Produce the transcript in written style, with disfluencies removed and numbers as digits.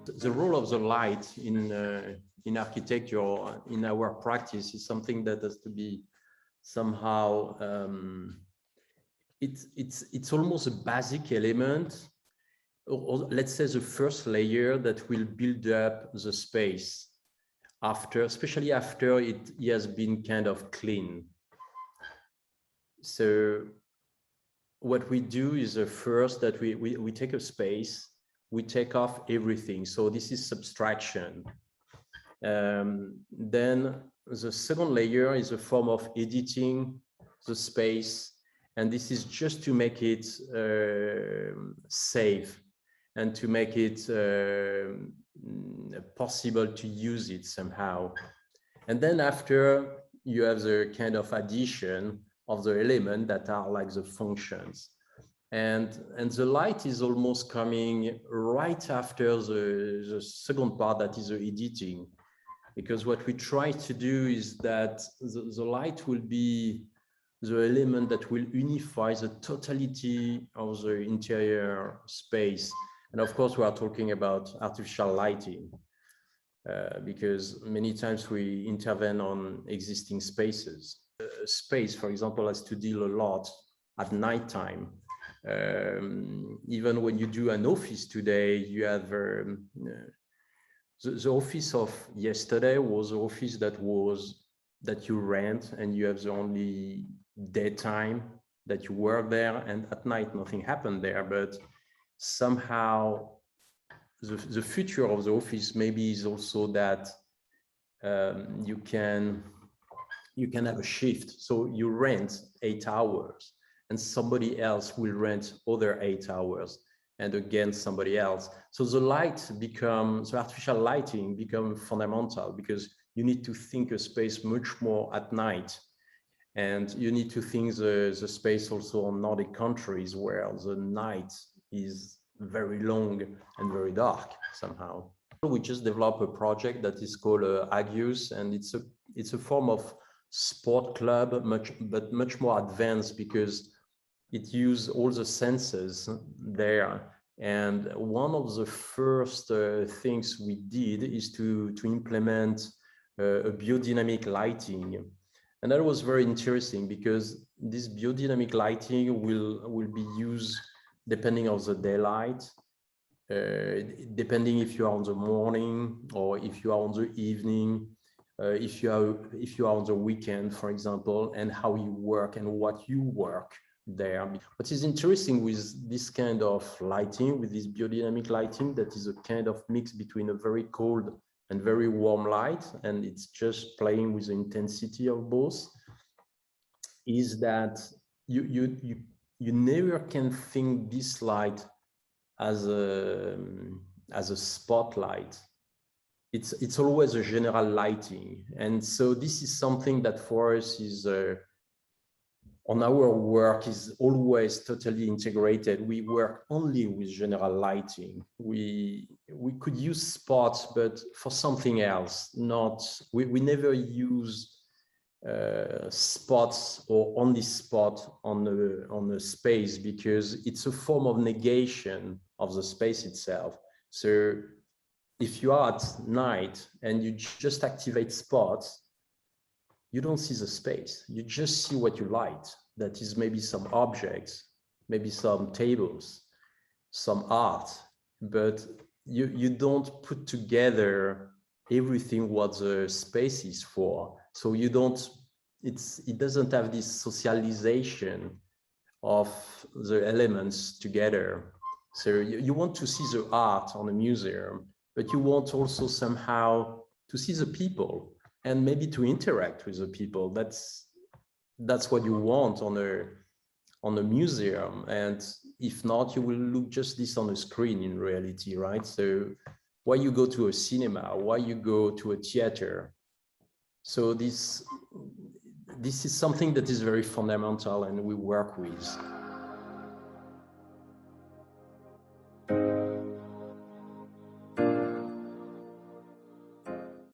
The role of the light in architecture, in our practice, is something that has to be somehow, it's almost a basic element, or let's say the first layer that will build up the space after, especially after it has been kind of clean. So what we do is first that we take a space, we take off everything. So this is subtraction. Then the second layer is a form of editing the space. And this is just to make it safe and to make it possible to use it somehow. And then after, you have the kind of addition of the element that are like the functions. And the light is almost coming right after the second part, that is the editing. Because what we try to do is that the light will be the element that will unify the totality of the interior space. And of course, we are talking about artificial lighting, because many times we intervene on existing spaces. Space, for example, has to deal a lot at nighttime. Even when you do an office today, you have the office of yesterday was the office that you rent, and you have the only daytime that you work there, and at night nothing happened there. But somehow the future of the office maybe is also that you can have a shift. So you rent 8 hours and somebody else will rent other 8 hours, and again somebody else. So the artificial lighting become fundamental, because you need to think a space much more at night. And you need to think the space also on Nordic countries, where the night is very long and very dark somehow. We just developed a project that is called Agius, and it's a form of sport club, but much more advanced, because it uses all the senses there. And one of the first things we did is to implement a biodynamic lighting. And that was very interesting, because this biodynamic lighting will be used depending on the daylight, depending if you are on the morning or if you are on the evening, if you are on the weekend, for example, and how you work and what you work there. What is interesting with this kind of lighting, with this biodynamic lighting, that is a kind of mix between a very cold and very warm light, and it's just playing with the intensity of both, is that you never can think this light as a spotlight. It's always a general lighting. And so this is something that for us is on our work is always totally integrated. We work only with general lighting. We could use spots, but for something else. We never use spots or only spot on a space, because it's a form of negation of the space itself. So if you are at night and you just activate spots, you don't see the space. You just see what you light. That is maybe some objects, maybe some tables, some art, but you don't put together everything what the space is for. So it doesn't have this socialization of the elements together. So you want to see the art on a museum, but you want also somehow to see the people and maybe to interact with the people. That's what you want on a museum. And if not, you will look just this on a screen in reality, right? So why you go to a cinema, why you go to a theater? So this is something that is very fundamental and we work with.